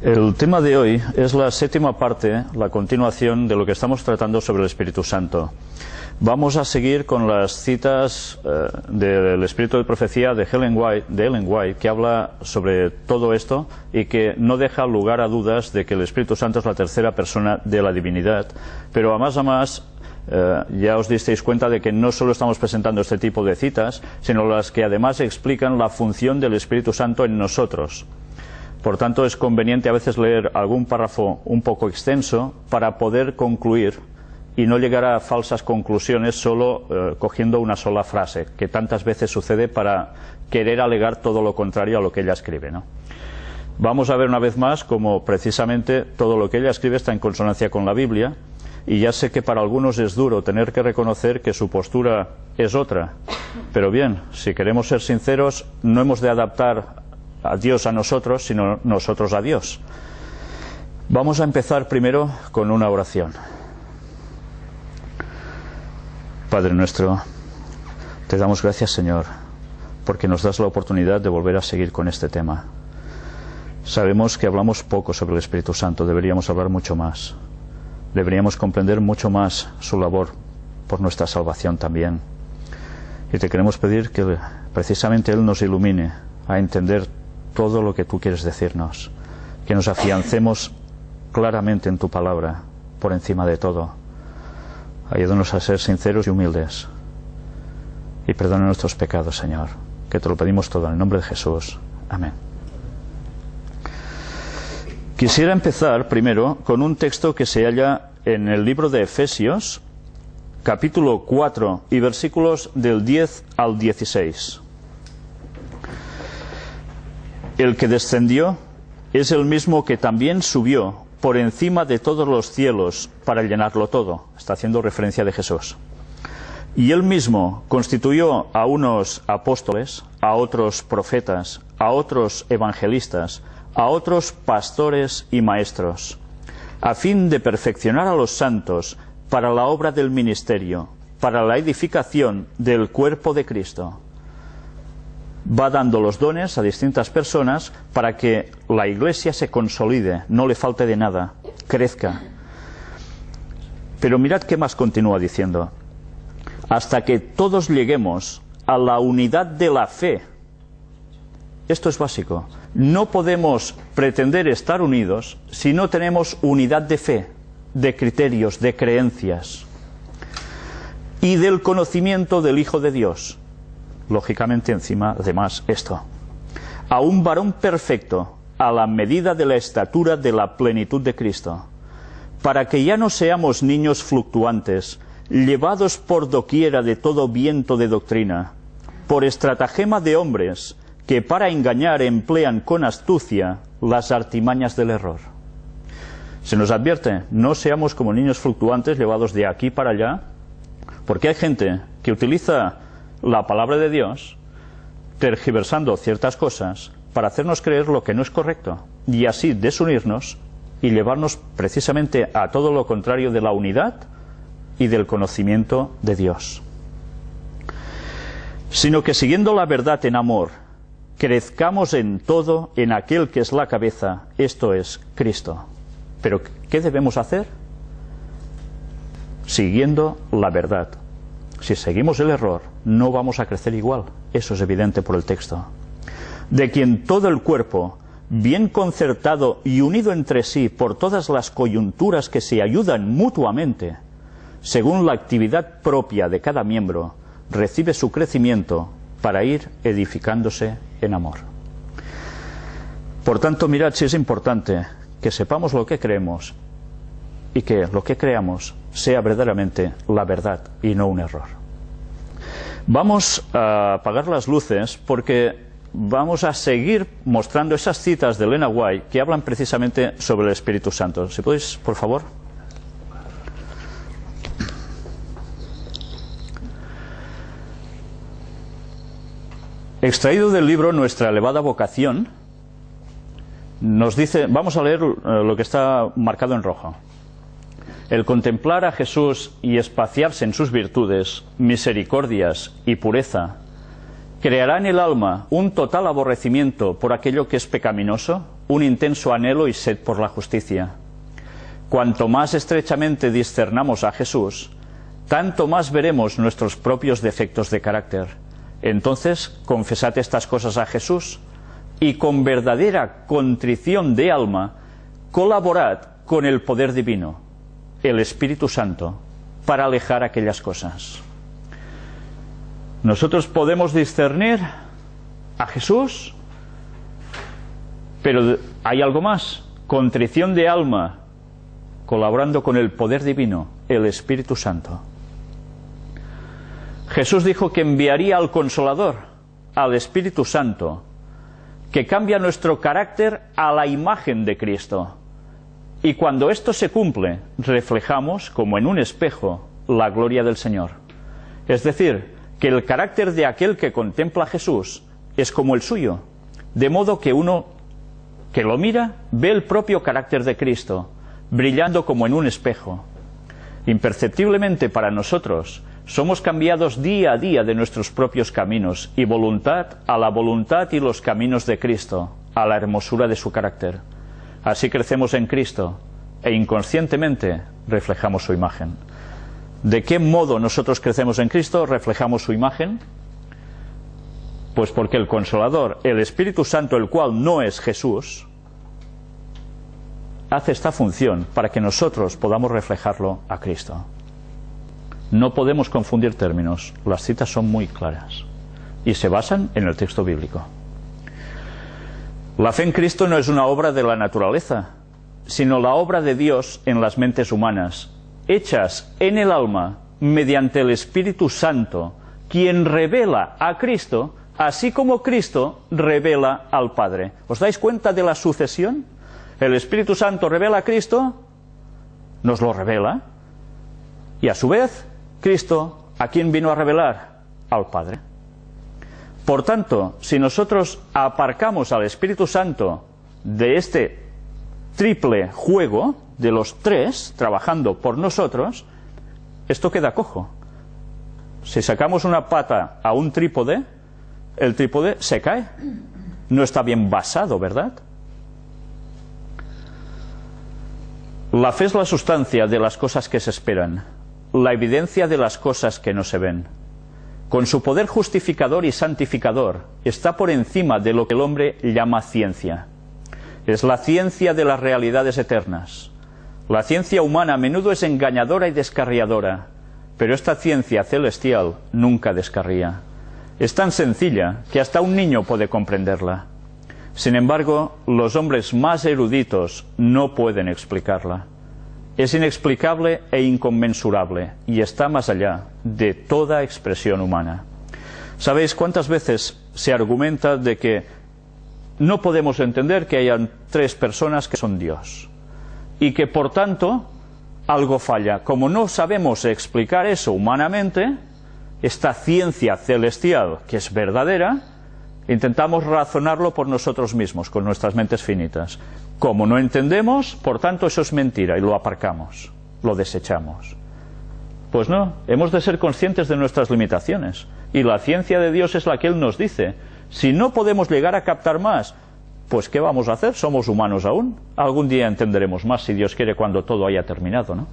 El tema de hoy es la séptima parte, la continuación de lo que estamos tratando sobre el Espíritu Santo. Vamos a seguir con las citas del Espíritu de Profecía de Ellen White, que habla sobre todo esto y que no deja lugar a dudas de que el Espíritu Santo es la tercera persona de la divinidad. Pero a más, ya os disteis cuenta de que no solo estamos presentando este tipo de citas, sino las que además explican la función del Espíritu Santo en nosotros. Por tanto, es conveniente a veces leer algún párrafo un poco extenso para poder concluir y no llegar a falsas conclusiones solo cogiendo una sola frase, que tantas veces sucede para querer alegar todo lo contrario a lo que ella escribe, ¿no? Vamos a ver una vez más cómo precisamente todo lo que ella escribe está en consonancia con la Biblia, y ya sé que para algunos es duro tener que reconocer que su postura es otra, pero bien, si queremos ser sinceros, no hemos de adaptar a Dios a nosotros, sino nosotros a Dios. Vamos a empezar primero con una oración. Padre nuestro, te damos gracias, Señor, porque nos das la oportunidad de volver a seguir con este tema. Sabemos que hablamos poco sobre el Espíritu Santo, deberíamos hablar mucho más. Deberíamos comprender mucho más su labor por nuestra salvación también. Y te queremos pedir que precisamente Él nos ilumine a entender todo lo que tú quieres decirnos, que nos afiancemos claramente en tu palabra, por encima de todo. Ayúdanos a ser sinceros y humildes, y perdona nuestros pecados, Señor, que te lo pedimos todo en el nombre de Jesús. Amén. Quisiera empezar primero con un texto que se halla en el libro de Efesios, capítulo 4 y versículos del 10 al 16. El que descendió es el mismo que también subió por encima de todos los cielos para llenarlo todo. Está haciendo referencia de Jesús. Y él mismo constituyó a unos apóstoles, a otros profetas, a otros evangelistas, a otros pastores y maestros, a fin de perfeccionar a los santos para la obra del ministerio, para la edificación del cuerpo de Cristo. Va dando los dones a distintas personas para que la Iglesia se consolide, no le falte de nada, crezca. Pero mirad qué más continúa diciendo. Hasta que todos lleguemos a la unidad de la fe. Esto es básico. No podemos pretender estar unidos si no tenemos unidad de fe, de criterios, de creencias. Y del conocimiento del Hijo de Dios. Lógicamente encima, además, esto. A un varón perfecto, a la medida de la estatura de la plenitud de Cristo, para que ya no seamos niños fluctuantes, llevados por doquiera de todo viento de doctrina, por estratagema de hombres, que para engañar emplean con astucia las artimañas del error. Se nos advierte, no seamos como niños fluctuantes llevados de aquí para allá, porque hay gente que utiliza la palabra de Dios, tergiversando ciertas cosas para hacernos creer lo que no es correcto y así desunirnos y llevarnos precisamente a todo lo contrario de la unidad y del conocimiento de Dios. Sino que siguiendo la verdad en amor, crezcamos en todo en aquel que es la cabeza, esto es Cristo. Pero ¿qué debemos hacer? Siguiendo la verdad. Si seguimos el error, no vamos a crecer igual. Eso es evidente por el texto. De quien todo el cuerpo, bien concertado y unido entre sí por todas las coyunturas que se ayudan mutuamente, según la actividad propia de cada miembro, recibe su crecimiento para ir edificándose en amor. Por tanto, mirad si es importante que sepamos lo que creemos y que lo que creamos sea verdaderamente la verdad y no un error. Vamos a apagar las luces porque vamos a seguir mostrando esas citas de Ellen White que hablan precisamente sobre el Espíritu Santo. Si podéis, por favor. Extraído del libro Nuestra elevada vocación, nos dice, vamos a leer lo que está marcado en rojo. El contemplar a Jesús y espaciarse en sus virtudes, misericordias y pureza, creará en el alma un total aborrecimiento por aquello que es pecaminoso un intenso anhelo y sed por la justicia. Cuanto más estrechamente discernamos a Jesús, tanto más veremos nuestros propios defectos de carácter. Entonces, confesad estas cosas a Jesús y con verdadera contrición de alma, colaborad con el poder divino, el Espíritu Santo, para alejar aquellas cosas. Nosotros podemos discernir a Jesús, pero hay algo más: contrición de alma, colaborando con el poder divino, el Espíritu Santo. Jesús dijo que enviaría al Consolador, al Espíritu Santo, que cambia nuestro carácter a la imagen de Cristo. Y cuando esto se cumple, reflejamos, como en un espejo, la gloria del Señor. Es decir, que el carácter de aquel que contempla a Jesús es como el suyo, de modo que uno que lo mira ve el propio carácter de Cristo, brillando como en un espejo. Imperceptiblemente para nosotros, somos cambiados día a día de nuestros propios caminos y voluntad a la voluntad y los caminos de Cristo, a la hermosura de su carácter. Así crecemos en Cristo e inconscientemente reflejamos su imagen. ¿De qué modo nosotros crecemos en Cristo? ¿Reflejamos su imagen? Pues porque el Consolador, el Espíritu Santo, el cual no es Jesús, hace esta función para que nosotros podamos reflejarlo a Cristo. No podemos confundir términos, las citas son muy claras y se basan en el texto bíblico. La fe en Cristo no es una obra de la naturaleza, sino la obra de Dios en las mentes humanas, hechas en el alma mediante el Espíritu Santo, quien revela a Cristo, así como Cristo revela al Padre. ¿Os dais cuenta de la sucesión? El Espíritu Santo revela a Cristo, nos lo revela, y a su vez, Cristo, ¿a quién vino a revelar? Al Padre. Por tanto, si nosotros aparcamos al Espíritu Santo de este triple juego, de los tres trabajando por nosotros, esto queda cojo. Si sacamos una pata a un trípode, el trípode se cae. No está bien basado, ¿verdad? La fe es la sustancia de las cosas que se esperan, la evidencia de las cosas que no se ven. Con su poder justificador y santificador, está por encima de lo que el hombre llama ciencia. Es la ciencia de las realidades eternas. La ciencia humana a menudo es engañadora y descarriadora, pero esta ciencia celestial nunca descarría. Es tan sencilla que hasta un niño puede comprenderla. Sin embargo, los hombres más eruditos no pueden explicarla. Es inexplicable e inconmensurable y está más allá de toda expresión humana. ¿Sabéis cuántas veces se argumenta de que no podemos entender que hayan tres personas que son Dios y que por tanto algo falla? Como no sabemos explicar eso humanamente, esta ciencia celestial que es verdadera, intentamos razonarlo por nosotros mismos, con nuestras mentes finitas. Como no entendemos, por tanto eso es mentira y lo aparcamos, lo desechamos. Pues no, hemos de ser conscientes de nuestras limitaciones y la ciencia de Dios es la que Él nos dice. Si no podemos llegar a captar más, pues ¿qué vamos a hacer? Somos humanos aún. Algún día entenderemos más, si Dios quiere, cuando todo haya terminado, ¿no?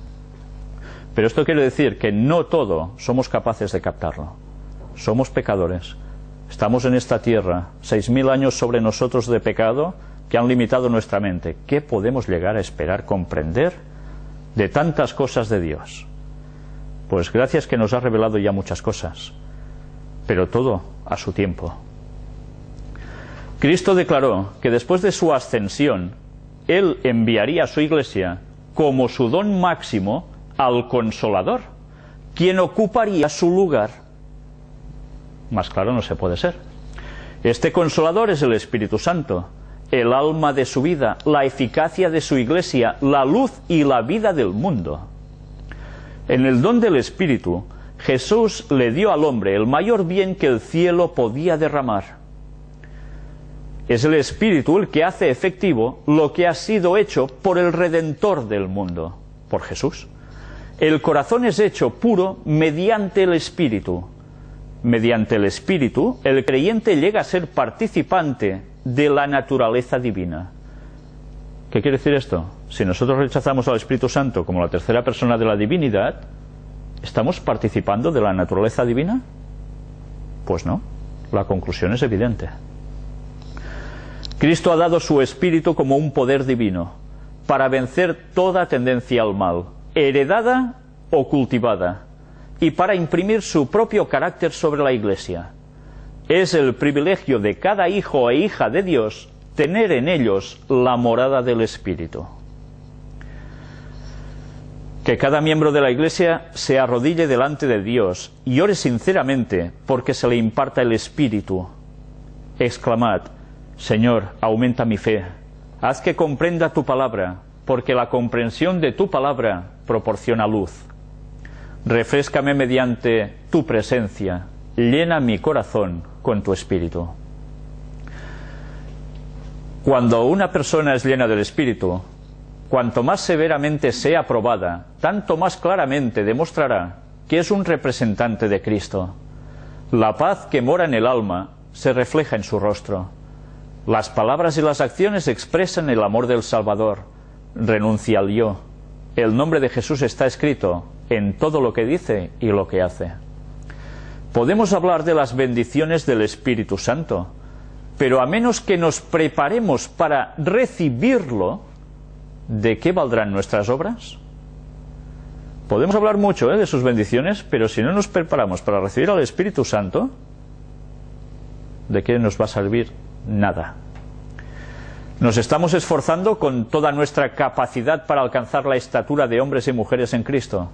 Pero esto quiere decir que no todo somos capaces de captarlo. Somos pecadores. Estamos en esta tierra, 6.000 años sobre nosotros de pecado que han limitado nuestra mente. ¿Qué podemos llegar a esperar comprender de tantas cosas de Dios? Pues gracias que nos ha revelado ya muchas cosas, pero todo a su tiempo. Cristo declaró que después de su ascensión, Él enviaría a su Iglesia como su don máximo al Consolador, quien ocuparía su lugar. Más claro no se puede ser. Este Consolador es el Espíritu Santo, el alma de su vida, la eficacia de su Iglesia, la luz y la vida del mundo. En el don del Espíritu, Jesús le dio al hombre el mayor bien que el cielo podía derramar. Es el Espíritu el que hace efectivo lo que ha sido hecho por el Redentor del mundo, por Jesús. El corazón es hecho puro mediante el Espíritu. Mediante el Espíritu, el creyente llega a ser participante de la naturaleza divina. ¿Qué quiere decir esto? Si nosotros rechazamos al Espíritu Santo como la tercera persona de la divinidad, ¿estamos participando de la naturaleza divina? Pues no. La conclusión es evidente. Cristo ha dado su Espíritu como un poder divino para vencer toda tendencia al mal, heredada o cultivada, y para imprimir su propio carácter sobre la Iglesia. Es el privilegio de cada hijo e hija de Dios tener en ellos la morada del Espíritu. Que cada miembro de la Iglesia se arrodille delante de Dios y ore sinceramente porque se le imparta el Espíritu. Exclamad: Señor, aumenta mi fe, haz que comprenda tu palabra, porque la comprensión de tu palabra proporciona luz. Refréscame mediante tu presencia, llena mi corazón con tu Espíritu. Cuando una persona es llena del Espíritu, cuanto más severamente sea probada, tanto más claramente demostrará que es un representante de Cristo. La paz que mora en el alma se refleja en su rostro. Las palabras y las acciones expresan el amor del Salvador. Renuncia al yo. El nombre de Jesús está escrito en todo lo que dice y lo que hace. Podemos hablar de las bendiciones del Espíritu Santo, pero a menos que nos preparemos para recibirlo, ¿de qué valdrán nuestras obras? Podemos hablar mucho de sus bendiciones, pero si no nos preparamos para recibir al Espíritu Santo, ¿de qué nos va a servir? Nada. Nos estamos esforzando con toda nuestra capacidad para alcanzar la estatura de hombres y mujeres en Cristo.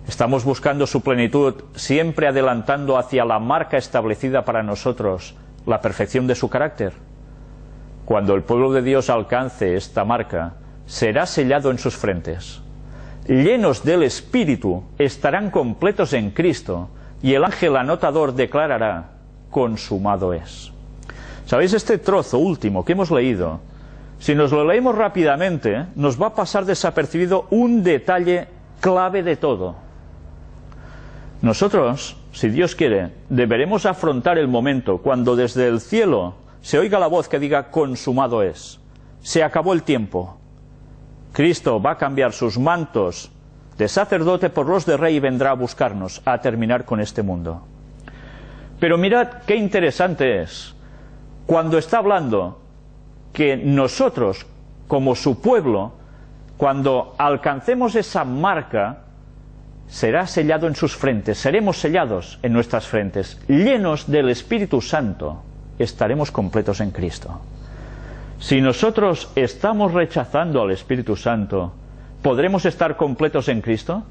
Estamos buscando su plenitud, siempre adelantando hacia la marca establecida para nosotros, la perfección de su carácter. Cuando el pueblo de Dios alcance esta marca, será sellado en sus frentes. Llenos del Espíritu, estarán completos en Cristo, y el ángel anotador declarará: consumado es. ¿Sabéis? Este trozo último que hemos leído, si nos lo leemos rápidamente, nos va a pasar desapercibido un detalle clave de todo. Nosotros, si Dios quiere, deberemos afrontar el momento cuando desde el cielo se oiga la voz que diga: consumado es. Se acabó el tiempo. Cristo va a cambiar sus mantos de sacerdote por los de rey y vendrá a buscarnos, a terminar con este mundo. Pero mirad qué interesante es, cuando está hablando que nosotros, como su pueblo, cuando alcancemos esa marca, será sellado en sus frentes, seremos sellados en nuestras frentes, llenos del Espíritu Santo, estaremos completos en Cristo. Si nosotros estamos rechazando al Espíritu Santo, ¿podremos estar completos en Cristo?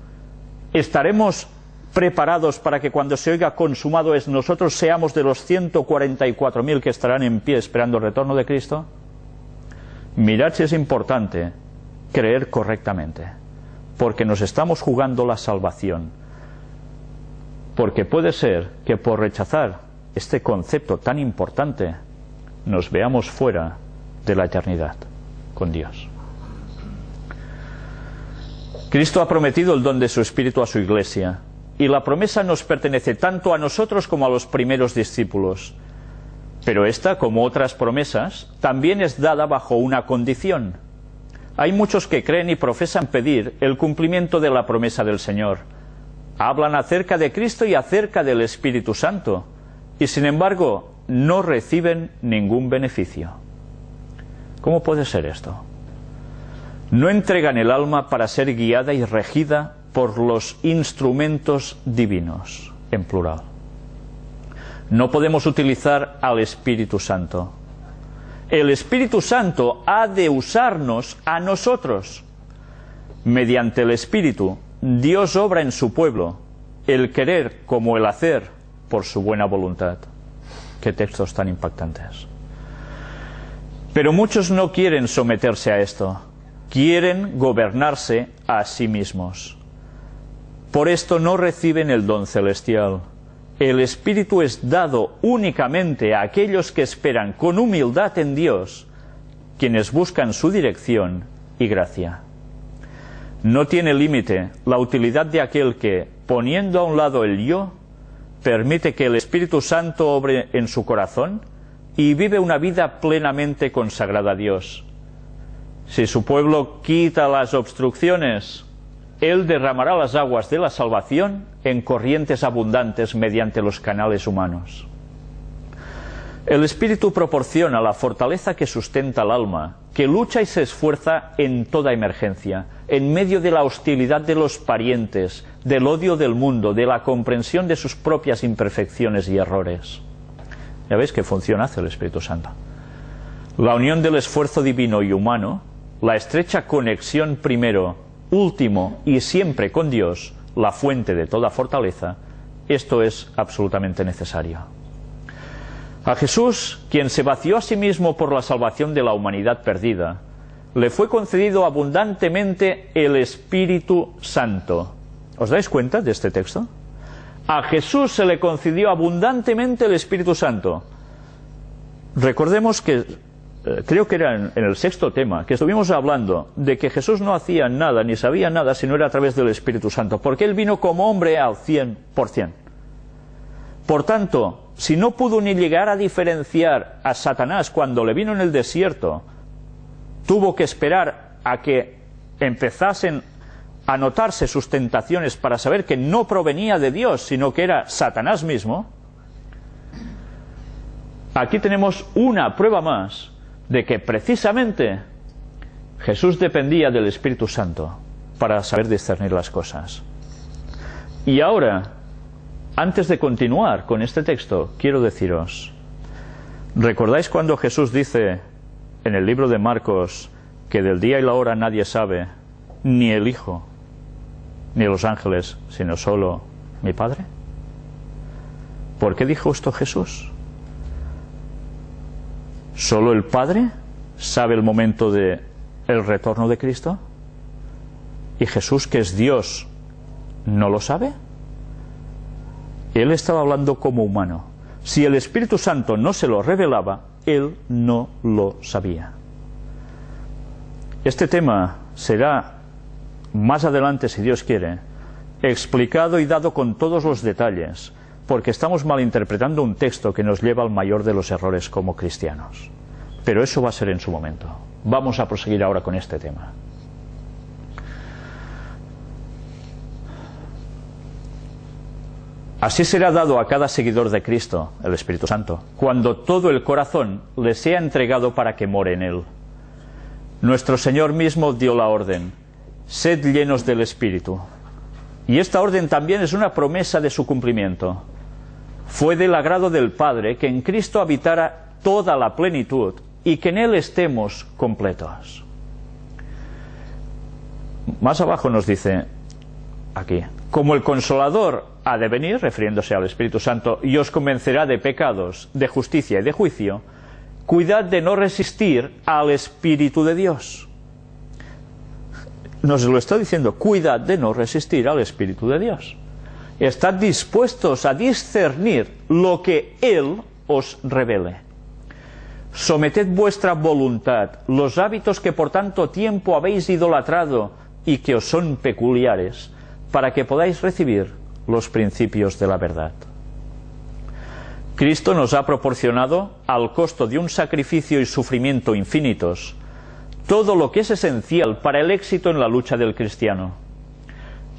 ¿Estaremos preparados para que cuando se oiga consumado es, nosotros seamos de los 144.000 que estarán en pie esperando el retorno de Cristo? Mirad si es importante creer correctamente, porque nos estamos jugando la salvación. Porque puede ser que por rechazar este concepto tan importante nos veamos fuera de la eternidad con Dios. Cristo ha prometido el don de su Espíritu a su Iglesia, y la promesa nos pertenece tanto a nosotros como a los primeros discípulos. Pero esta, como otras promesas, también es dada bajo una condición. Hay muchos que creen y profesan pedir el cumplimiento de la promesa del Señor. Hablan acerca de Cristo y acerca del Espíritu Santo, y sin embargo no reciben ningún beneficio. ¿Cómo puede ser esto? No entregan el alma para ser guiada y regida por los instrumentos divinos, en plural. No podemos utilizar al Espíritu Santo. El Espíritu Santo ha de usarnos a nosotros. Mediante el Espíritu, Dios obra en su pueblo, el querer como el hacer, por su buena voluntad. Qué textos tan impactantes. Pero muchos no quieren someterse a esto. Quieren gobernarse a sí mismos. Por esto no reciben el don celestial. El Espíritu es dado únicamente a aquellos que esperan con humildad en Dios, quienes buscan su dirección y gracia. No tiene límite la utilidad de aquel que, poniendo a un lado el yo, permite que el Espíritu Santo obre en su corazón y vive una vida plenamente consagrada a Dios. Si su pueblo quita las obstrucciones, Él derramará las aguas de la salvación en corrientes abundantes mediante los canales humanos. El Espíritu proporciona la fortaleza que sustenta al alma, que lucha y se esfuerza en toda emergencia, en medio de la hostilidad de los parientes, del odio del mundo, de la comprensión de sus propias imperfecciones y errores. Ya veis qué función hace el Espíritu Santo. La unión del esfuerzo divino y humano, la estrecha conexión primero, último y siempre con Dios, la fuente de toda fortaleza, esto es absolutamente necesario. A Jesús, quien se vació a sí mismo por la salvación de la humanidad perdida, le fue concedido abundantemente el Espíritu Santo. ¿Os dais cuenta de este texto? A Jesús se le concedió abundantemente el Espíritu Santo. Recordemos que, creo que era en el sexto tema, que estuvimos hablando de que Jesús no hacía nada ni sabía nada si no era a través del Espíritu Santo, porque Él vino como hombre al 100%. Por tanto, si no pudo ni llegar a diferenciar a Satanás cuando le vino en el desierto, tuvo que esperar a que empezasen a notarse sus tentaciones para saber que no provenía de Dios, sino que era Satanás mismo. Aquí tenemos una prueba más de que precisamente Jesús dependía del Espíritu Santo para saber discernir las cosas. Y ahora, antes de continuar con este texto, quiero deciros, ¿recordáis cuando Jesús dice en el libro de Marcos que del día y la hora nadie sabe, ni el Hijo, ni los ángeles, sino solo mi Padre? ¿Por qué dijo esto Jesús? ¿Solo el Padre sabe el momento del retorno de Cristo? ¿Y Jesús, que es Dios, no lo sabe? Él estaba hablando como humano. Si el Espíritu Santo no se lo revelaba, Él no lo sabía. Este tema será más adelante, si Dios quiere, explicado y dado con todos los detalles, porque estamos malinterpretando un texto que nos lleva al mayor de los errores como cristianos. Pero eso va a ser en su momento. Vamos a proseguir ahora con este tema. Así será dado a cada seguidor de Cristo, el Espíritu Santo, cuando todo el corazón le sea entregado para que more en él. Nuestro Señor mismo dio la orden: sed llenos del Espíritu. Y esta orden también es una promesa de su cumplimiento. Fue del agrado del Padre que en Cristo habitara toda la plenitud y que en Él estemos completos. Más abajo nos dice, aquí, como el Consolador ha de venir, refiriéndose al Espíritu Santo, y os convencerá de pecados, de justicia y de juicio, cuidad de no resistir al Espíritu de Dios. Nos lo está diciendo, cuidad de no resistir al Espíritu de Dios. Estad dispuestos a discernir lo que Él os revele. Someted vuestra voluntad, los hábitos que por tanto tiempo habéis idolatrado y que os son peculiares, para que podáis recibir los principios de la verdad. Cristo nos ha proporcionado, al costo de un sacrificio y sufrimiento infinitos, todo lo que es esencial para el éxito en la lucha del cristiano.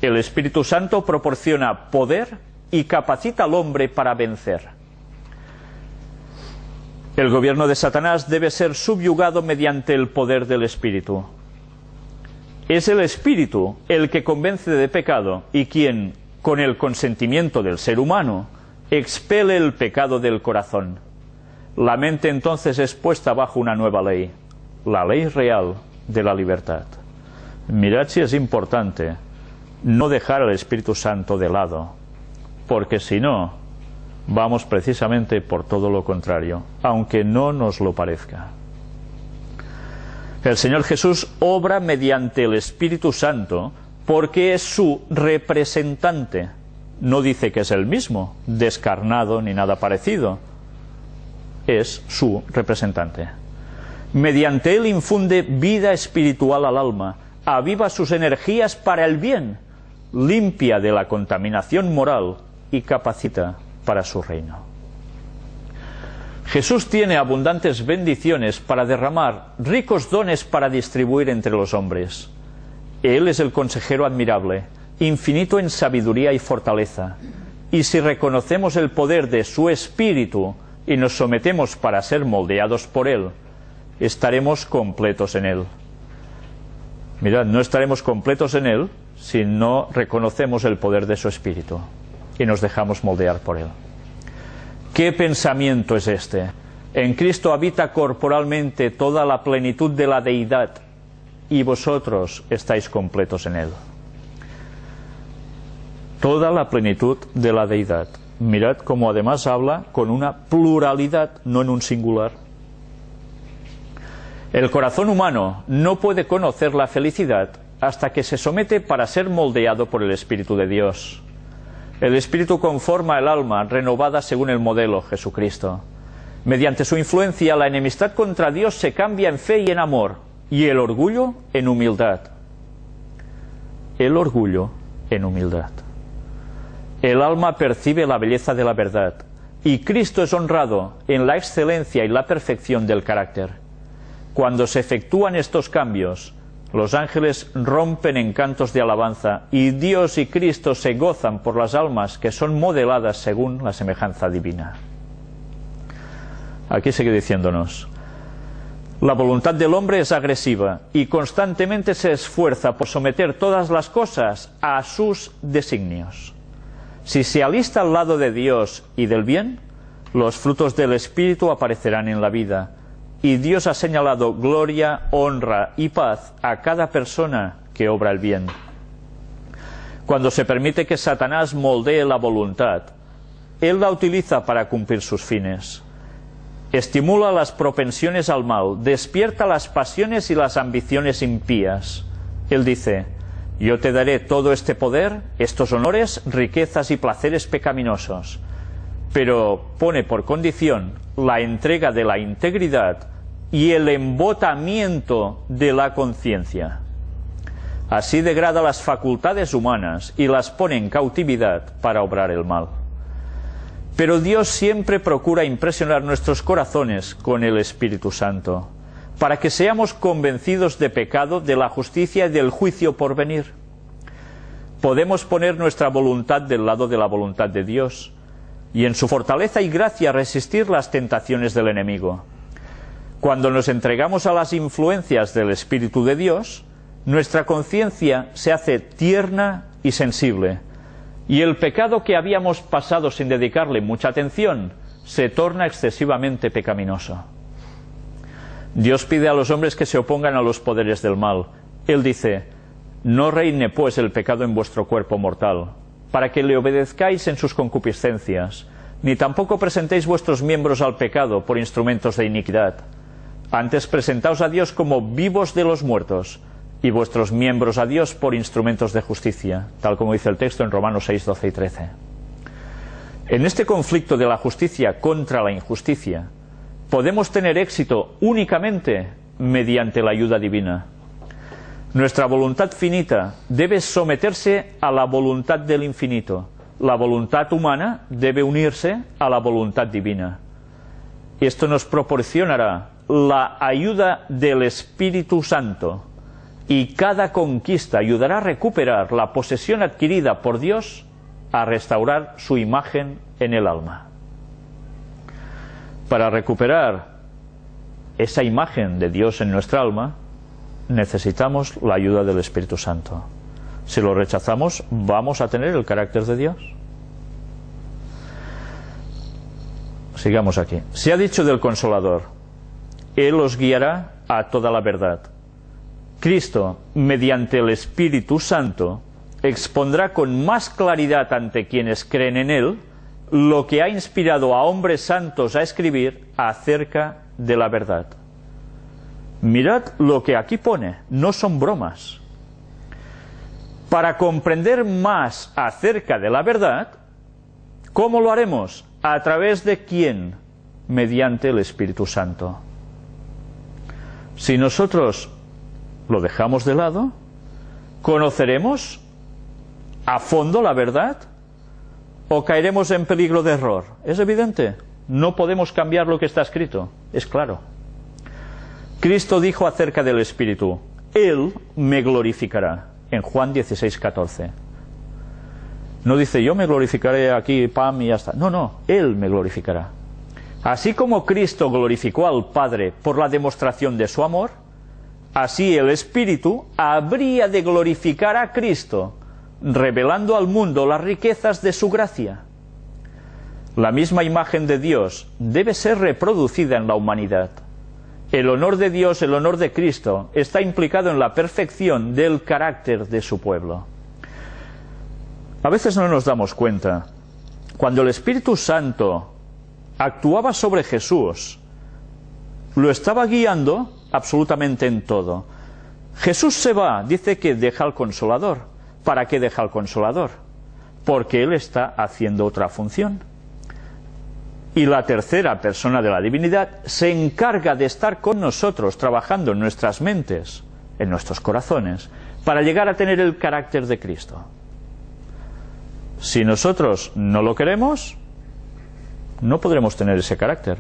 El Espíritu Santo proporciona poder y capacita al hombre para vencer. El gobierno de Satanás debe ser subyugado mediante el poder del Espíritu. Es el Espíritu el que convence de pecado y quien, con el consentimiento del ser humano, expele el pecado del corazón. La mente entonces es puesta bajo una nueva ley, la ley real de la libertad. Mirad si es importante no dejar al Espíritu Santo de lado, porque si no, vamos precisamente por todo lo contrario, aunque no nos lo parezca. El Señor Jesús obra mediante el Espíritu Santo porque es su representante. No dice que es el mismo, descarnado ni nada parecido. Es su representante. Mediante él infunde vida espiritual al alma, aviva sus energías para el bien, limpia de la contaminación moral y capacita para su reino. Jesús tiene abundantes bendiciones para derramar, ricos dones para distribuir entre los hombres. Él es el consejero admirable, infinito en sabiduría y fortaleza. Y si reconocemos el poder de su Espíritu y nos sometemos para ser moldeados por Él, estaremos completos en Él. Mirad, no estaremos completos en Él si no reconocemos el poder de su Espíritu y nos dejamos moldear por Él. ¿Qué pensamiento es este? En Cristo habita corporalmente toda la plenitud de la deidad y vosotros estáis completos en Él. Toda la plenitud de la deidad. Mirad cómo además habla con una pluralidad, no en un singular. El corazón humano no puede conocer la felicidad hasta que se somete para ser moldeado por el Espíritu de Dios. El Espíritu conforma el alma renovada según el modelo Jesucristo. Mediante su influencia, la enemistad contra Dios se cambia en fe y en amor, y el orgullo en humildad. El orgullo en humildad. El alma percibe la belleza de la verdad, y Cristo es honrado en la excelencia y la perfección del carácter. Cuando se efectúan estos cambios, los ángeles rompen en cantos de alabanza, y Dios y Cristo se gozan por las almas que son modeladas según la semejanza divina. Aquí sigue diciéndonos: la voluntad del hombre es agresiva y constantemente se esfuerza por someter todas las cosas a sus designios. Si se alista al lado de Dios y del bien, los frutos del Espíritu aparecerán en la vida, y Dios ha señalado gloria, honra y paz a cada persona que obra el bien. Cuando se permite que Satanás moldee la voluntad, él la utiliza para cumplir sus fines. Estimula las propensiones al mal, despierta las pasiones y las ambiciones impías. Él dice: yo te daré todo este poder, estos honores, riquezas y placeres pecaminosos, pero pone por condición la entrega de la integridad y el embotamiento de la conciencia. Así degrada las facultades humanas y las pone en cautividad para obrar el mal. Pero Dios siempre procura impresionar nuestros corazones con el Espíritu Santo, para que seamos convencidos de pecado, de la justicia y del juicio por venir. Podemos poner nuestra voluntad del lado de la voluntad de Dios, y en su fortaleza y gracia resistir las tentaciones del enemigo. Cuando nos entregamos a las influencias del Espíritu de Dios, nuestra conciencia se hace tierna y sensible, y el pecado que habíamos pasado sin dedicarle mucha atención se torna excesivamente pecaminoso. Dios pide a los hombres que se opongan a los poderes del mal. Él dice: no reine pues el pecado en vuestro cuerpo mortal, para que le obedezcáis en sus concupiscencias, ni tampoco presentéis vuestros miembros al pecado por instrumentos de iniquidad. Antes presentaos a Dios como vivos de los muertos, y vuestros miembros a Dios por instrumentos de justicia, tal como dice el texto en Romanos 6, 12 y 13. En este conflicto de la justicia contra la injusticia, podemos tener éxito únicamente mediante la ayuda divina. Nuestra voluntad finita debe someterse a la voluntad del infinito. La voluntad humana debe unirse a la voluntad divina. Esto nos proporcionará la ayuda del Espíritu Santo, y cada conquista ayudará a recuperar la posesión adquirida por Dios, a restaurar su imagen en el alma. Para recuperar esa imagen de Dios en nuestra alma, necesitamos la ayuda del Espíritu Santo. Si lo rechazamos, ¿vamos a tener el carácter de Dios? Sigamos aquí. Se ha dicho del Consolador: Él os guiará a toda la verdad. Cristo, mediante el Espíritu Santo, expondrá con más claridad ante quienes creen en Él lo que ha inspirado a hombres santos a escribir acerca de la verdad. Mirad lo que aquí pone, no son bromas. Para comprender más acerca de la verdad, ¿cómo lo haremos? ¿A través de quién? Mediante el Espíritu Santo. Si nosotros lo dejamos de lado, ¿conoceremos a fondo la verdad o caeremos en peligro de error? ¿Es evidente? no podemos cambiar lo que está escrito, es claro. Cristo dijo acerca del Espíritu: Él me glorificará, en Juan 16:14. No dice yo me glorificaré aquí, pam, y ya está. No, no, Él me glorificará. Así como Cristo glorificó al Padre por la demostración de su amor, así el Espíritu habría de glorificar a Cristo, revelando al mundo las riquezas de su gracia. La misma imagen de Dios debe ser reproducida en la humanidad. El honor de Dios, el honor de Cristo, está implicado en la perfección del carácter de su pueblo. A veces no nos damos cuenta. Cuando el Espíritu Santo actuaba sobre Jesús, lo estaba guiando absolutamente en todo. Jesús se va, dice que deja al Consolador. ¿Para qué deja al Consolador? Porque Él está haciendo otra función. Y la tercera persona de la divinidad se encarga de estar con nosotros, trabajando en nuestras mentes, en nuestros corazones, para llegar a tener el carácter de Cristo. Si nosotros no lo queremos, no podremos tener ese carácter.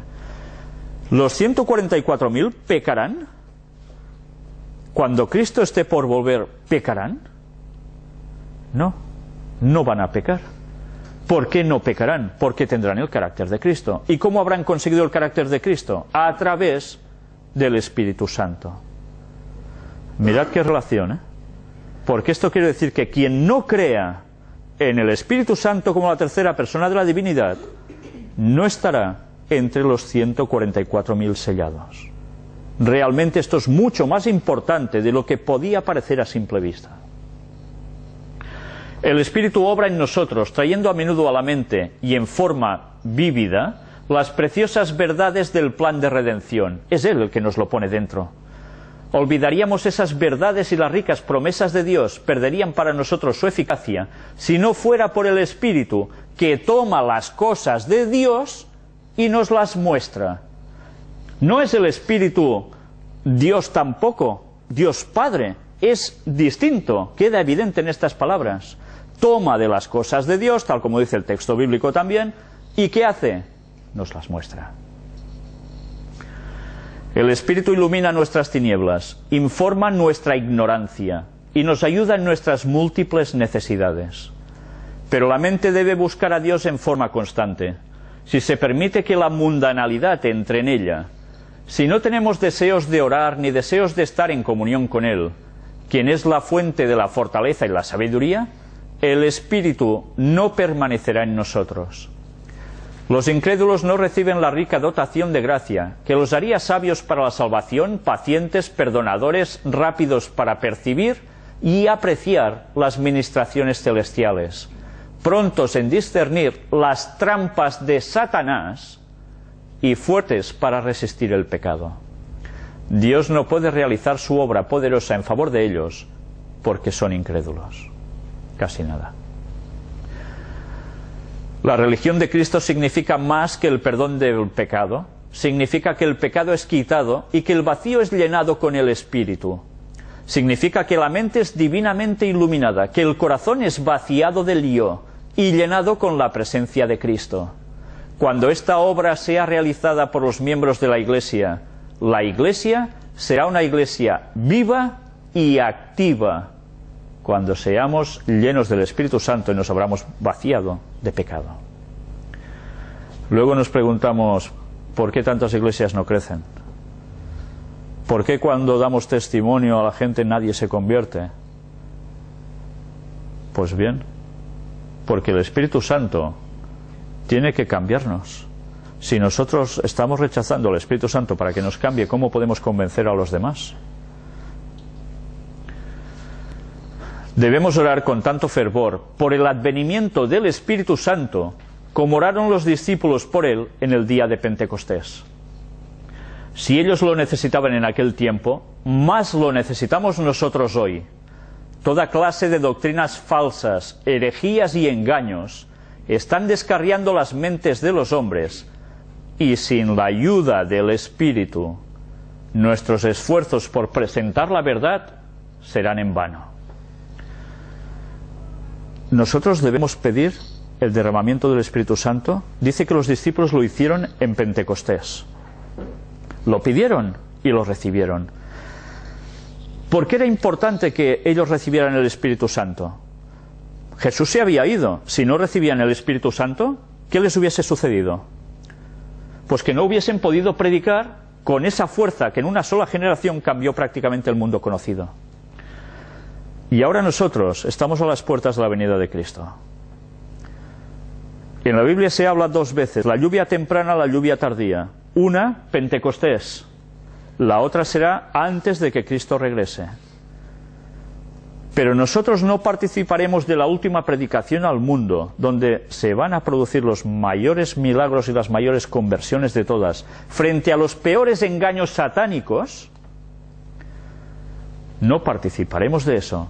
¿Los 144.000 pecarán? Cuando Cristo esté por volver, ¿pecarán? No, no van a pecar. ¿Por qué no pecarán? Porque tendrán el carácter de Cristo. ¿Y cómo habrán conseguido el carácter de Cristo? A través del Espíritu Santo. Mirad qué relación, ¿eh? Porque esto quiere decir que quien no crea en el Espíritu Santo como la tercera persona de la divinidad, no estará entre los 144.000 sellados. Realmente esto es mucho más importante de lo que podía parecer a simple vista. El Espíritu obra en nosotros, trayendo a menudo a la mente y en forma vívida las preciosas verdades del plan de redención. Es Él el que nos lo pone dentro. Olvidaríamos esas verdades y las ricas promesas de Dios perderían para nosotros su eficacia si no fuera por el Espíritu que toma las cosas de Dios y nos las muestra. No es el Espíritu Dios tampoco, Dios Padre, es distinto, queda evidente en estas palabras. Toma de las cosas de Dios, tal como dice el texto bíblico también, ¿y qué hace? Nos las muestra. El Espíritu ilumina nuestras tinieblas, informa nuestra ignorancia y nos ayuda en nuestras múltiples necesidades. Pero la mente debe buscar a Dios en forma constante. Si se permite que la mundanalidad entre en ella, si no tenemos deseos de orar ni deseos de estar en comunión con Él, quien es la fuente de la fortaleza y la sabiduría, el Espíritu no permanecerá en nosotros. Los incrédulos no reciben la rica dotación de gracia, que los haría sabios para la salvación, pacientes, perdonadores, rápidos para percibir y apreciar las ministraciones celestiales, prontos en discernir las trampas de Satanás y fuertes para resistir el pecado. Dios no puede realizar su obra poderosa en favor de ellos porque son incrédulos. Casi nada. La religión de Cristo significa más que el perdón del pecado, significa que el pecado es quitado y que el vacío es llenado con el Espíritu. Significa que la mente es divinamente iluminada, que el corazón es vaciado del yo y llenado con la presencia de Cristo. Cuando esta obra sea realizada por los miembros de la Iglesia será una Iglesia viva y activa, cuando seamos llenos del Espíritu Santo y nos habramos vaciado de pecado. Luego nos preguntamos, ¿por qué tantas iglesias no crecen? ¿Por qué cuando damos testimonio a la gente nadie se convierte? Pues bien, porque el Espíritu Santo tiene que cambiarnos. Si nosotros estamos rechazando al Espíritu Santo para que nos cambie, ¿cómo podemos convencer a los demás? Debemos orar con tanto fervor por el advenimiento del Espíritu Santo como oraron los discípulos por él en el día de Pentecostés. Si ellos lo necesitaban en aquel tiempo, más lo necesitamos nosotros hoy. Toda clase de doctrinas falsas, herejías y engaños están descarriando las mentes de los hombres, y sin la ayuda del Espíritu, nuestros esfuerzos por presentar la verdad serán en vano. Nosotros debemos pedir el derramamiento del Espíritu Santo, dice que los discípulos lo hicieron en Pentecostés. Lo pidieron y lo recibieron. ¿Por qué era importante que ellos recibieran el Espíritu Santo? Jesús se había ido. Si no recibían el Espíritu Santo, ¿qué les hubiese sucedido? Pues que no hubiesen podido predicar con esa fuerza que en una sola generación cambió prácticamente el mundo conocido. Y ahora nosotros estamos a las puertas de la venida de Cristo. En la Biblia se habla dos veces, la lluvia temprana, la lluvia tardía. Una, Pentecostés. La otra será antes de que Cristo regrese. Pero nosotros no participaremos de la última predicación al mundo, donde se van a producir los mayores milagros y las mayores conversiones de todas, frente a los peores engaños satánicos. No participaremos de eso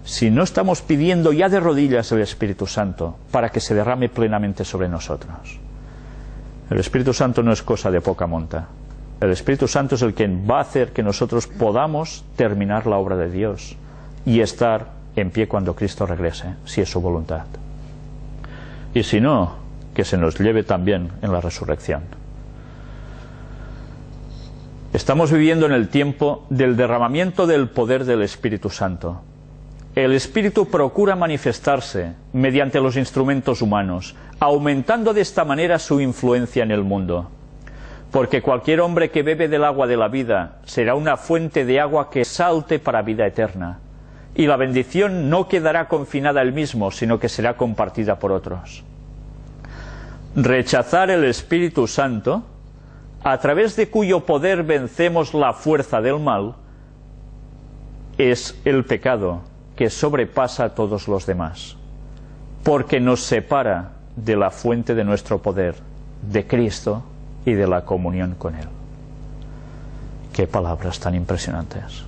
si no estamos pidiendo ya de rodillas el Espíritu Santo para que se derrame plenamente sobre nosotros. El Espíritu Santo no es cosa de poca monta. El Espíritu Santo es el que va a hacer que nosotros podamos terminar la obra de Dios y estar en pie cuando Cristo regrese, si es su voluntad. Y si no, que se nos lleve también en la resurrección. Estamos viviendo en el tiempo del derramamiento del poder del Espíritu Santo. El Espíritu procura manifestarse mediante los instrumentos humanos, aumentando de esta manera su influencia en el mundo. Porque cualquier hombre que bebe del agua de la vida será una fuente de agua que salte para vida eterna. Y la bendición no quedará confinada a él mismo, sino que será compartida por otros. Rechazar el Espíritu Santo, a través de cuyo poder vencemos la fuerza del mal, es el pecado que sobrepasa a todos los demás, porque nos separa de la fuente de nuestro poder, de Cristo y de la comunión con Él. Qué palabras tan impresionantes.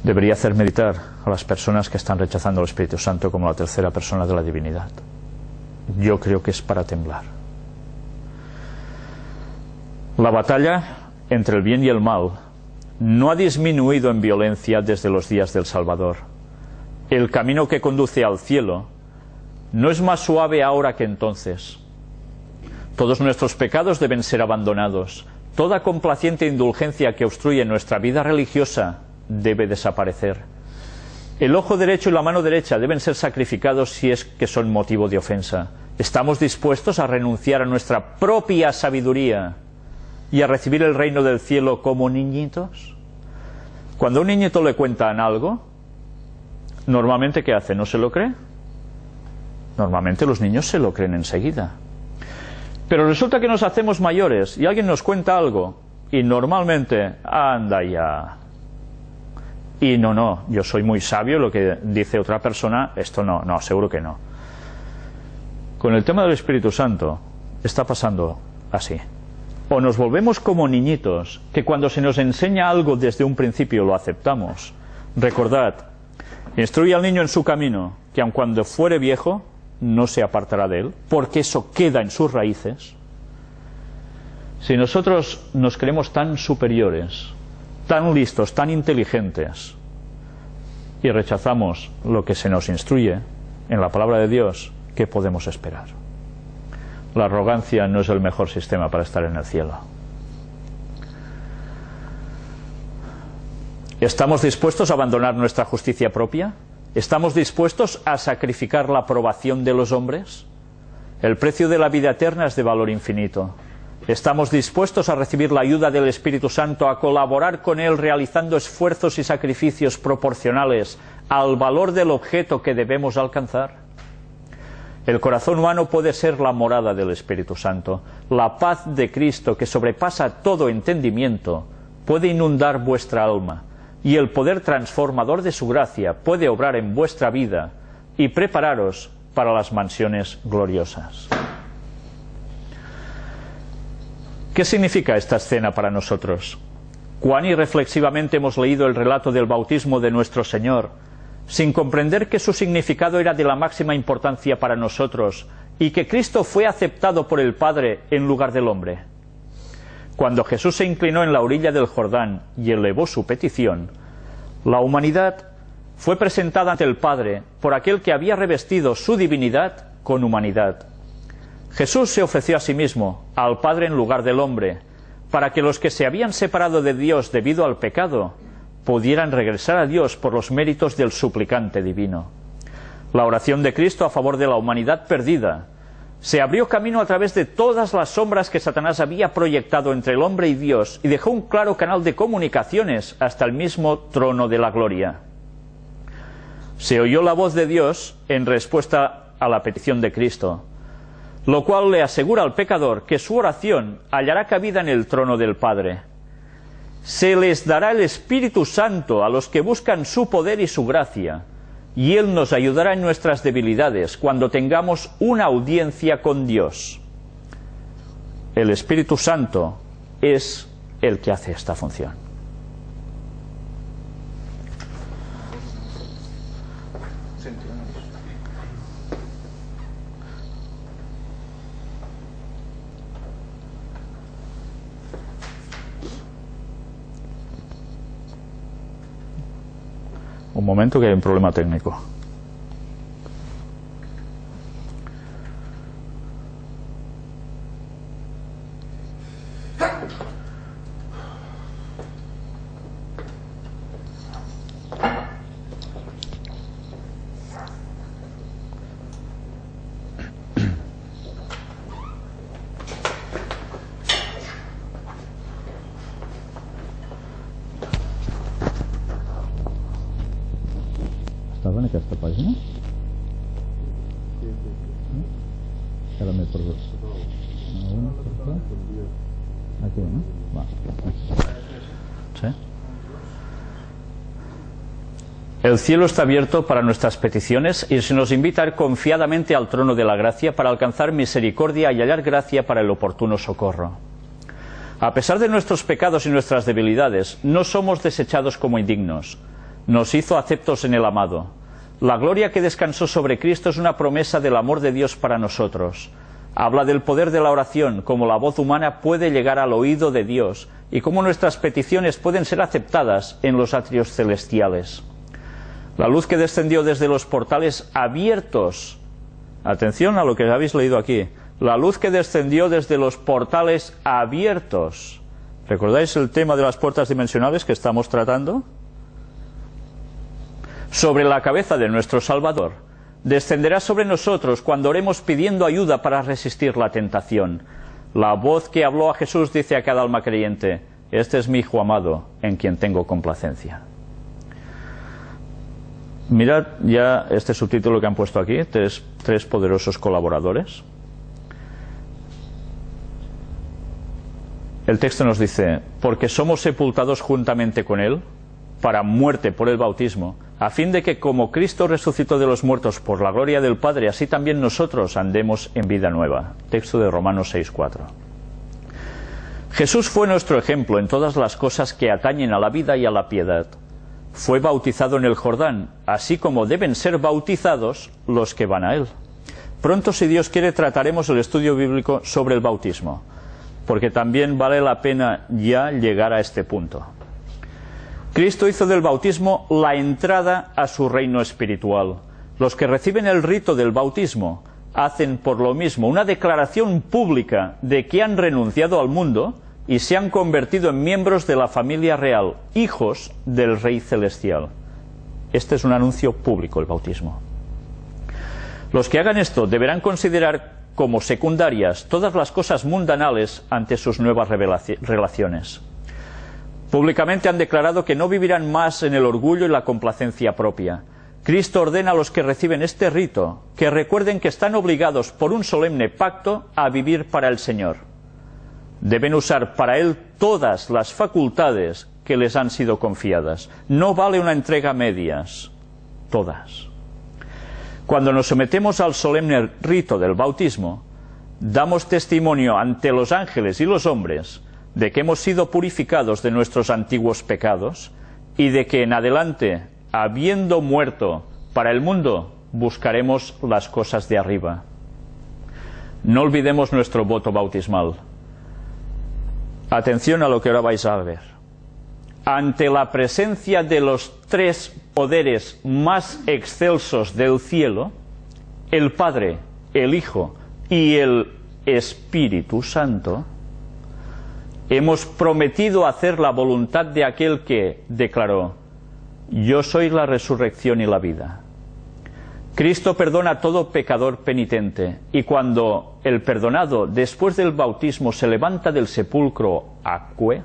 Debería hacer meditar a las personas que están rechazando al Espíritu Santo como la tercera persona de la divinidad. Yo creo que es para temblar. La batalla entre el bien y el mal no ha disminuido en violencia desde los días del Salvador. El camino que conduce al cielo no es más suave ahora que entonces. Todos nuestros pecados deben ser abandonados. Toda complaciente indulgencia que obstruye nuestra vida religiosa debe desaparecer. El ojo derecho y la mano derecha deben ser sacrificados si es que son motivo de ofensa. ¿Estamos dispuestos a renunciar a nuestra propia sabiduría y a recibir el reino del cielo como niñitos? Cuando a un niñito le cuentan algo, normalmente ¿qué hace? ¿No se lo cree? Normalmente los niños se lo creen enseguida. Pero resulta que nos hacemos mayores y alguien nos cuenta algo y normalmente, anda ya. Y no, yo soy muy sabio, lo que dice otra persona, esto no, seguro que no. Con el tema del Espíritu Santo está pasando así. O nos volvemos como niñitos, que cuando se nos enseña algo desde un principio lo aceptamos. Recordad, instruye al niño en su camino, que aun cuando fuere viejo, no se apartará de él, porque eso queda en sus raíces. Si nosotros nos creemos tan superiores, tan listos, tan inteligentes, y rechazamos lo que se nos instruye en la palabra de Dios, ¿qué podemos esperar? La arrogancia no es el mejor sistema para estar en el cielo. ¿Estamos dispuestos a abandonar nuestra justicia propia? ¿Estamos dispuestos a sacrificar la aprobación de los hombres? El precio de la vida eterna es de valor infinito. ¿Estamos dispuestos a recibir la ayuda del Espíritu Santo, a colaborar con Él realizando esfuerzos y sacrificios proporcionales al valor del objeto que debemos alcanzar? El corazón humano puede ser la morada del Espíritu Santo. La paz de Cristo, que sobrepasa todo entendimiento, puede inundar vuestra alma, y el poder transformador de su gracia puede obrar en vuestra vida y prepararos para las mansiones gloriosas. ¿Qué significa esta escena para nosotros? Cuán irreflexivamente hemos leído el relato del bautismo de nuestro Señor, sin comprender que su significado era de la máxima importancia para nosotros y que Cristo fue aceptado por el Padre en lugar del hombre. Cuando Jesús se inclinó en la orilla del Jordán y elevó su petición, la humanidad fue presentada ante el Padre por aquel que había revestido su divinidad con humanidad. Jesús se ofreció a sí mismo, al Padre en lugar del hombre, para que los que se habían separado de Dios debido al pecado pudieran regresar a Dios por los méritos del suplicante divino. La oración de Cristo a favor de la humanidad perdida se abrió camino a través de todas las sombras que Satanás había proyectado entre el hombre y Dios y dejó un claro canal de comunicaciones hasta el mismo trono de la gloria. Se oyó la voz de Dios en respuesta a la petición de Cristo, lo cual le asegura al pecador que su oración hallará cabida en el trono del Padre. Se les dará el Espíritu Santo a los que buscan su poder y su gracia, y Él nos ayudará en nuestras debilidades cuando tengamos una audiencia con Dios. El Espíritu Santo es el que hace esta función. Un momento, que hay un problema técnico. Estava en aquesta pàgina? Ara m'he perdut. Aquí, ¿no? Va. ¿Sí? El cielo está abierto para nuestras peticiones y se nos invita a ir confiadamente al trono de la gracia para alcanzar misericordia y hallar gracia para el oportuno socorro. A pesar de nuestros pecados y nuestras debilidades, no somos desechados como indignos. Nos hizo aceptos en el amado. La gloria que descansó sobre Cristo es una promesa del amor de Dios para nosotros. Habla del poder de la oración, cómo la voz humana puede llegar al oído de Dios y cómo nuestras peticiones pueden ser aceptadas en los atrios celestiales. La luz que descendió desde los portales abiertos. Atención a lo que habéis leído aquí. La luz que descendió desde los portales abiertos. ¿Recordáis el tema de las puertas dimensionales que estamos tratando? Sobre la cabeza de nuestro Salvador, descenderá sobre nosotros cuando oremos pidiendo ayuda para resistir la tentación. La voz que habló a Jesús dice a cada alma creyente: este es mi Hijo amado, en quien tengo complacencia. Mirad ya este subtítulo que han puesto aquí, tres poderosos colaboradores. El texto nos dice: porque somos sepultados juntamente con Él, para muerte por el bautismo, a fin de que como Cristo resucitó de los muertos por la gloria del Padre, así también nosotros andemos en vida nueva. Texto de Romanos 6:4. Jesús fue nuestro ejemplo en todas las cosas que atañen a la vida y a la piedad. Fue bautizado en el Jordán, así como deben ser bautizados los que van a Él. Pronto, si Dios quiere, trataremos el estudio bíblico sobre el bautismo, porque también vale la pena ya llegar a este punto. Cristo hizo del bautismo la entrada a su reino espiritual. Los que reciben el rito del bautismo hacen por lo mismo una declaración pública de que han renunciado al mundo y se han convertido en miembros de la familia real, hijos del Rey Celestial. Este es un anuncio público, el bautismo. Los que hagan esto deberán considerar como secundarias todas las cosas mundanales ante sus nuevas relaciones. Públicamente han declarado que no vivirán más en el orgullo y la complacencia propia. Cristo ordena a los que reciben este rito que recuerden que están obligados por un solemne pacto a vivir para el Señor. Deben usar para Él todas las facultades que les han sido confiadas. No vale una entrega a medias, todas. Cuando nos sometemos al solemne rito del bautismo, damos testimonio ante los ángeles y los hombres de que hemos sido purificados de nuestros antiguos pecados y de que en adelante, habiendo muerto para el mundo, buscaremos las cosas de arriba. No olvidemos nuestro voto bautismal. Atención a lo que ahora vais a ver. ante la presencia de los tres poderes más excelsos del cielo, el Padre, el Hijo y el Espíritu Santo, hemos prometido hacer la voluntad de aquel que declaró: yo soy la resurrección y la vida. Cristo perdona a todo pecador penitente, y cuando el perdonado después del bautismo se levanta del sepulcro acque,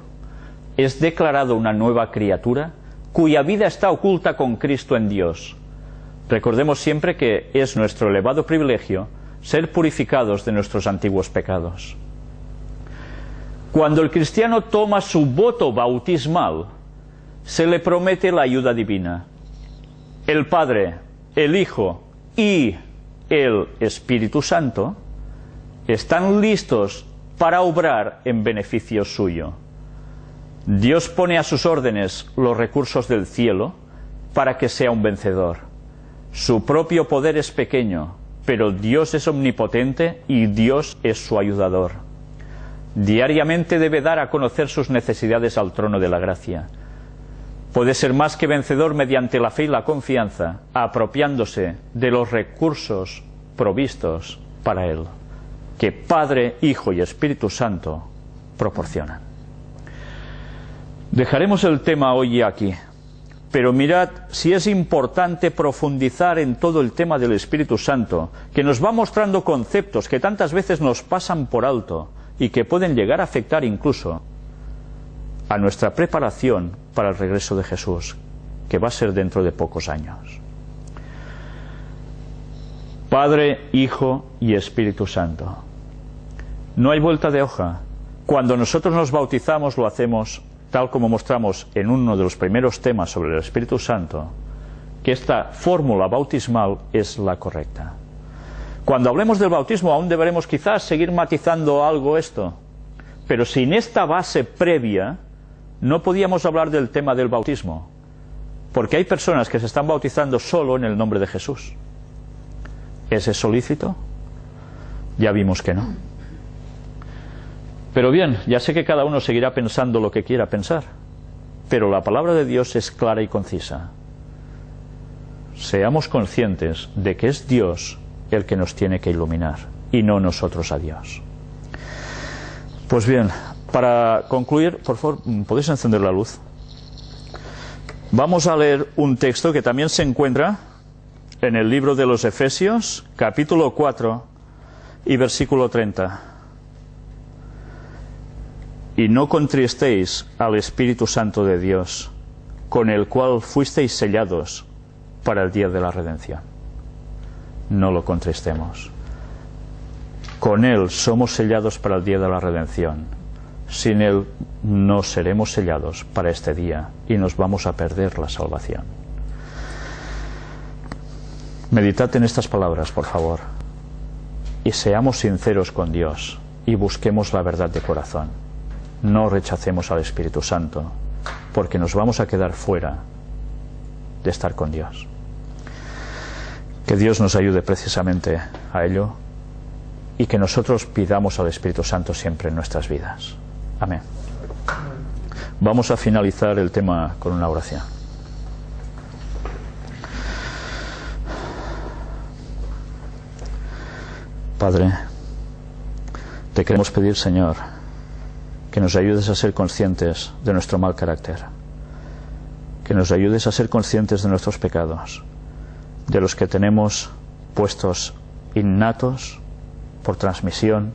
es declarado una nueva criatura cuya vida está oculta con Cristo en Dios. Recordemos siempre que es nuestro elevado privilegio ser purificados de nuestros antiguos pecados. Cuando el cristiano toma su voto bautismal, se le promete la ayuda divina. El Padre, el Hijo y el Espíritu Santo están listos para obrar en beneficio suyo. Dios pone a sus órdenes los recursos del cielo para que sea un vencedor. Su propio poder es pequeño, pero Dios es omnipotente y Dios es su ayudador. Diariamente debe dar a conocer sus necesidades al trono de la gracia. Puede ser más que vencedor mediante la fe y la confianza, apropiándose de los recursos provistos para él, que Padre, Hijo y Espíritu Santo proporcionan. Dejaremos el tema hoy aquí, pero mirad si es importante profundizar en todo el tema del Espíritu Santo, que nos va mostrando conceptos que tantas veces nos pasan por alto y que pueden llegar a afectar incluso a nuestra preparación para el regreso de Jesús, que va a ser dentro de pocos años. Padre, Hijo y Espíritu Santo. No hay vuelta de hoja. Cuando nosotros nos bautizamos lo hacemos tal como mostramos en uno de los primeros temas sobre el Espíritu Santo, que esta fórmula bautismal es la correcta. Cuando hablemos del bautismo aún deberemos quizás seguir matizando algo esto, pero sin esta base previa no podíamos hablar del tema del bautismo, porque hay personas que se están bautizando solo en el nombre de Jesús. ¿Es eso lícito? Ya vimos que no. Pero bien, ya sé que cada uno seguirá pensando lo que quiera pensar, pero la palabra de Dios es clara y concisa. Seamos conscientes de que es Dios el que nos tiene que iluminar y no nosotros a Dios. Pues bien, para concluir, por favor, ¿podéis encender la luz? Vamos a leer un texto que también se encuentra en el libro de los Efesios, capítulo 4 y versículo 30. Y no contristéis al Espíritu Santo de Dios, con el cual fuisteis sellados para el día de la redención. No lo contristemos. Con Él somos sellados para el día de la redención. Sin Él no seremos sellados para este día y nos vamos a perder la salvación. Meditad en estas palabras, por favor, y seamos sinceros con Dios y busquemos la verdad de corazón. No rechacemos al Espíritu Santo, porque nos vamos a quedar fuera de estar con Dios. Que Dios nos ayude precisamente a ello y que nosotros pidamos al Espíritu Santo siempre en nuestras vidas. Amén. Vamos a finalizar el tema con una oración. Padre, te queremos pedir, Señor, que nos ayudes a ser conscientes de nuestro mal carácter, que nos ayudes a ser conscientes de nuestros pecados, de los que tenemos puestos innatos por transmisión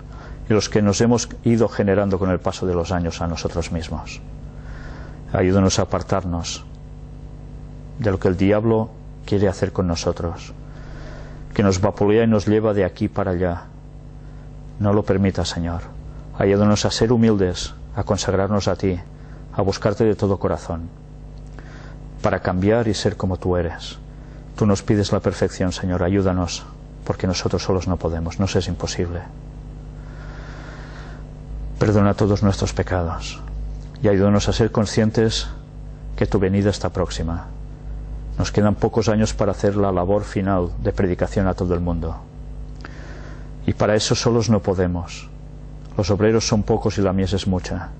y los que nos hemos ido generando con el paso de los años a nosotros mismos. Ayúdanos a apartarnos de lo que el diablo quiere hacer con nosotros, que nos vapulea y nos lleva de aquí para allá. No lo permitas, Señor. Ayúdanos a ser humildes, a consagrarnos a ti, a buscarte de todo corazón, para cambiar y ser como tú eres. Tú nos pides la perfección, Señor. Ayúdanos, porque nosotros solos no podemos, nos es imposible. Perdona todos nuestros pecados y ayúdanos a ser conscientes que tu venida está próxima. Nos quedan pocos años para hacer la labor final de predicación a todo el mundo. Y para eso solos no podemos. Los obreros son pocos y la mies es mucha.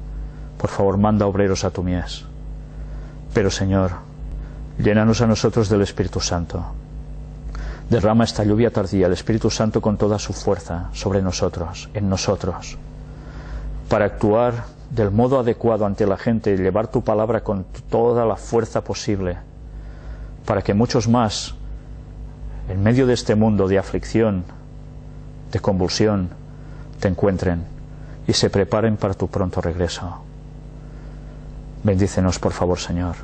Por favor, manda obreros a tu mies. Pero Señor, llénanos a nosotros del Espíritu Santo. Derrama esta lluvia tardía, el Espíritu Santo con toda su fuerza sobre nosotros, en nosotros, para actuar del modo adecuado ante la gente y llevar tu palabra con toda la fuerza posible, para que muchos más, en medio de este mundo de aflicción, de convulsión, te encuentren y se preparen para tu pronto regreso. Bendícenos, por favor, Señor,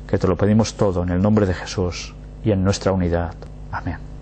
que te lo pedimos todo en el nombre de Jesús y en nuestra unidad. Amén.